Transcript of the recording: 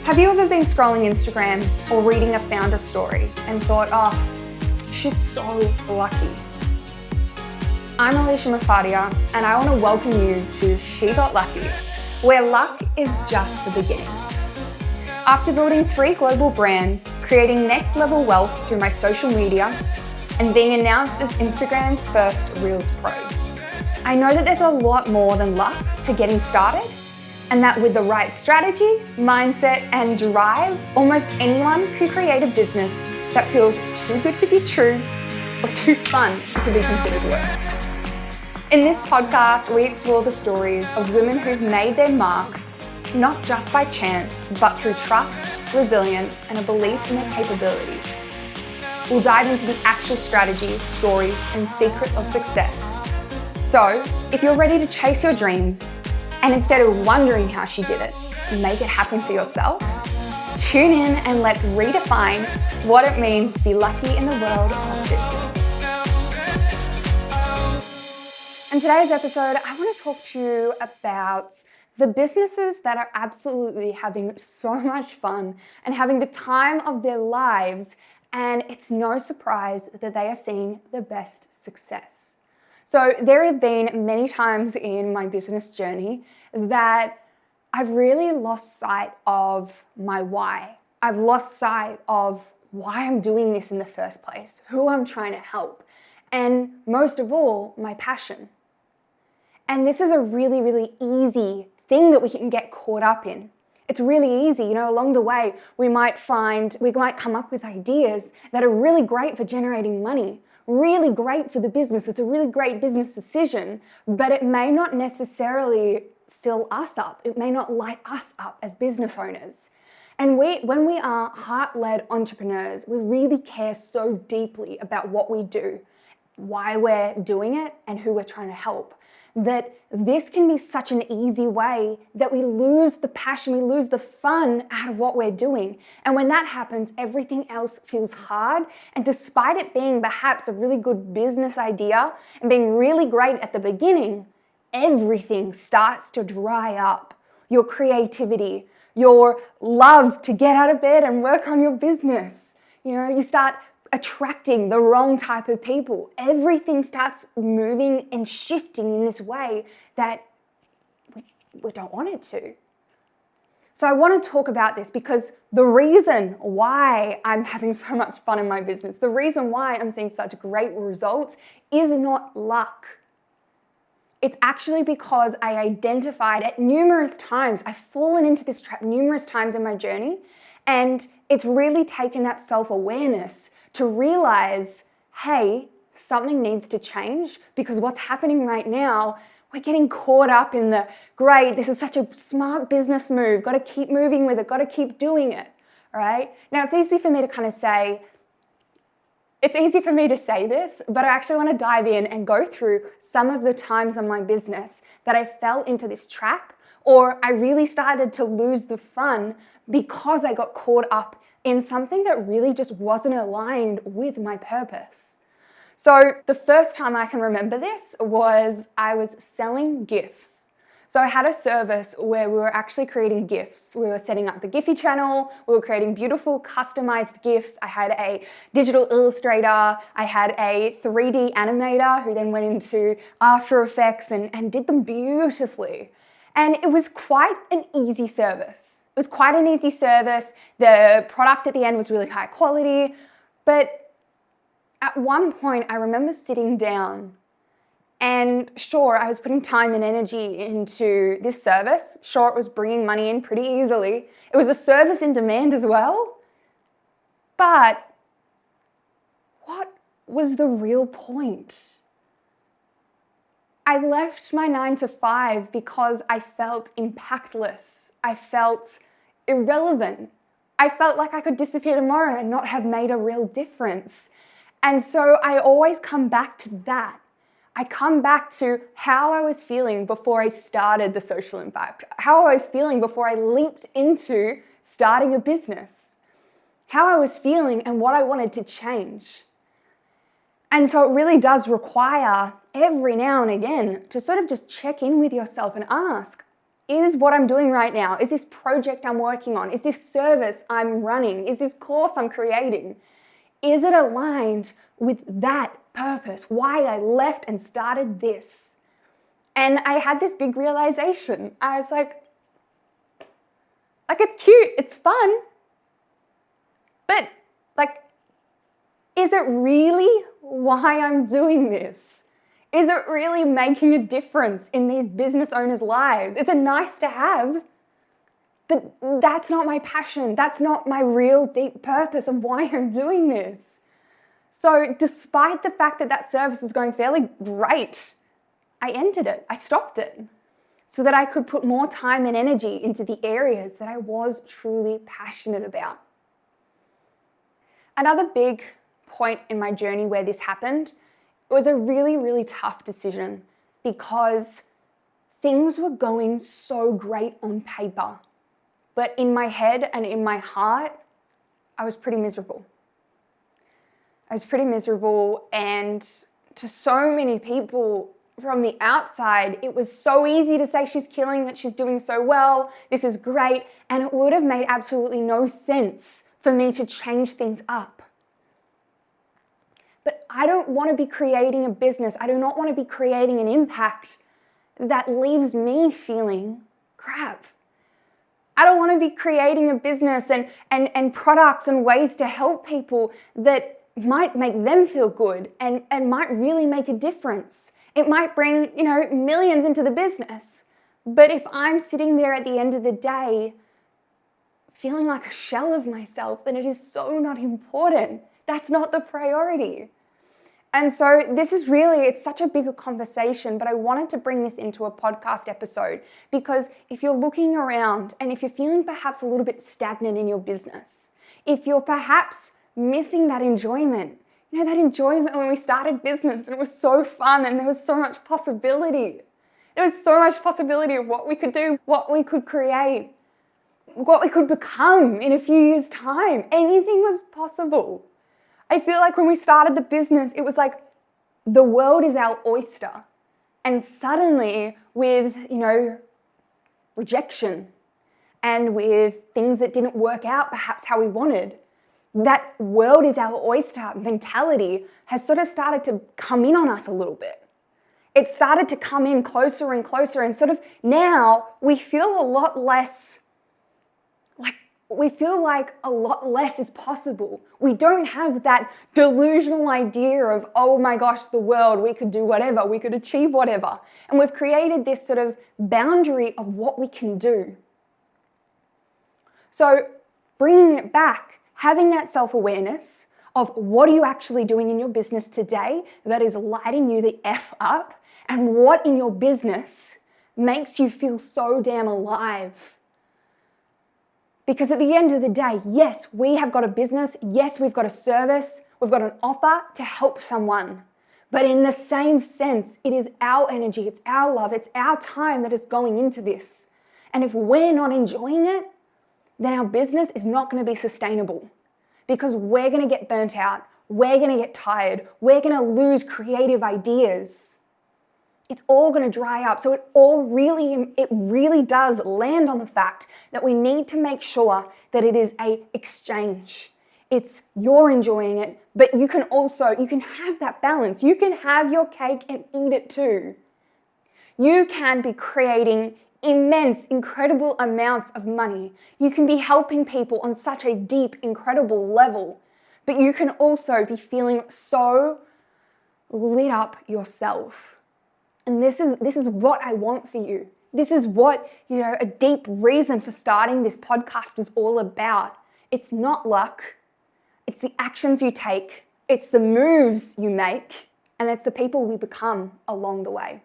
Have you ever been scrolling Instagram or reading a founder story and thought, oh, she's so lucky? I'm Alicia Mafadia and I want to welcome you to She Got Lucky, where luck is just the beginning. After building 3 global brands, creating next level wealth through my social media, and being announced as Instagram's first Reels Pro, I know that there's a lot more than luck to getting started, and that with the right strategy, mindset, and drive, almost anyone can create a business that feels too good to be true or too fun to be considered work. In this podcast, we explore the stories of women who've made their mark, not just by chance, but through trust, resilience, and a belief in their capabilities. We'll dive into the actual strategies, stories, and secrets of success. So, if you're ready to chase your dreams, and instead of wondering how she did it, make it happen for yourself, tune in and let's redefine what it means to be lucky in the world of business. In today's episode, I want to talk to you about the businesses that are absolutely having so much fun and having the time of their lives, and it's no surprise that they are seeing the best success. So there have been many times in my business journey that I've really lost sight of my why. I've lost sight of why I'm doing this in the first place, who I'm trying to help, and most of all, my passion. And this is a really, really easy thing that we can get caught up in. It's really easy, along the way, we might come up with ideas that are really great for generating money, really great for the business. It's a really great business decision, but it may not necessarily fill us up. It may not light us up as business owners. And when we are heart-led entrepreneurs, we really care so deeply about what we do, why we're doing it, and who we're trying to help, that this can be such an easy way that we lose the passion, we lose the fun out of what we're doing. And when that happens, everything else feels hard. And despite it being perhaps a really good business idea and being really great at the beginning, everything starts to dry up. Your creativity, your love to get out of bed and work on your business. You start attracting the wrong type of people. Everything starts moving and shifting in this way that we don't want it to. So I want to talk about this because the reason why I'm having so much fun in my business, the reason why I'm seeing such great results is not luck. It's actually because I identified at numerous times, I've fallen into this trap numerous times in my journey, and it's really taken that self-awareness to realize, hey, something needs to change because what's happening right now, we're getting caught up in the, great, this is such a smart business move, got to keep moving with it, got to keep doing it, all right? Now, it's easy for me to say this, but I actually want to dive in and go through some of the times in my business that I fell into this trap, or I really started to lose the fun because I got caught up in something that really just wasn't aligned with my purpose. So the first time I can remember this was I was selling gifts. So I had a service where we were actually creating gifts. We were setting up the Giphy channel. We were creating beautiful customized gifts. I had a digital illustrator. I had a 3D animator who then went into After Effects and did them beautifully. And it was quite an easy service. The product at the end was really high quality. But at one point, I remember sitting down and sure, I was putting time and energy into this service. Sure, it was bringing money in pretty easily. It was a service in demand as well. But what was the real point? I left my 9 to 5 because I felt impactless. I felt irrelevant. I felt like I could disappear tomorrow and not have made a real difference. And so I always come back to that. I come back to how I was feeling before I started the social impact, how I was feeling before I leaped into starting a business, how I was feeling and what I wanted to change. And so it really does require every now and again to sort of just check in with yourself and ask, is what I'm doing right now, is this project I'm working on, is this service I'm running, is this course I'm creating, is it aligned with that purpose, why I left and started this? And I had this big realization. I was like, it's cute, it's fun, but is it really why I'm doing this? Is it really making a difference in these business owners' lives? It's a nice to have, but that's not my passion. That's not my real deep purpose of why I'm doing this. So despite the fact that service was going fairly great, I ended it. I stopped it so that I could put more time and energy into the areas that I was truly passionate about. Another big point in my journey where this happened, it was a really, really tough decision because things were going so great on paper. But in my head and in my heart, I was pretty miserable. And to so many people from the outside, it was so easy to say she's killing it, she's doing so well, this is great, and it would have made absolutely no sense for me to change things up. But I don't want to be creating a business. I do not want to be creating an impact that leaves me feeling crap. I don't want to be creating a business and products and ways to help people that might make them feel good and might really make a difference. It might bring, millions into the business. But if I'm sitting there at the end of the day feeling like a shell of myself, then it is so not important. That's not the priority. And so it's such a bigger conversation, but I wanted to bring this into a podcast episode because if you're looking around and if you're feeling perhaps a little bit stagnant in your business, if you're perhaps missing that enjoyment, that enjoyment when we started business and it was so fun and there was so much possibility. There was so much possibility of what we could do, what we could create, what we could become in a few years' time. Anything was possible. I feel like when we started the business, it was like the world is our oyster. And suddenly with, rejection and with things that didn't work out perhaps how we wanted, that world is our oyster mentality has sort of started to come in on us a little bit. It started to come in closer and closer, and sort of now we feel like a lot less is possible. We don't have that delusional idea of, oh my gosh, the world, we could do whatever, we could achieve whatever. And we've created this sort of boundary of what we can do. So bringing it back, having that self-awareness of what are you actually doing in your business today that is lighting you the F up, and what in your business makes you feel so damn alive. Because at the end of the day, yes, we have got a business, yes, we've got a service, we've got an offer to help someone. But in the same sense, it is our energy, it's our love, it's our time that is going into this. And if we're not enjoying it, then our business is not going to be sustainable because we're going to get burnt out, we're going to get tired, we're going to lose creative ideas. It's all going to dry up. So it really does land on the fact that we need to make sure that it is an exchange. It's you're enjoying it, but you can have that balance. You can have your cake and eat it too. You can be creating immense, incredible amounts of money. You can be helping people on such a deep, incredible level, but you can also be feeling so lit up yourself. And this is what I want for you. This is what, a deep reason for starting this podcast was all about. It's not luck. It's the actions you take. It's the moves you make. And it's the people we become along the way.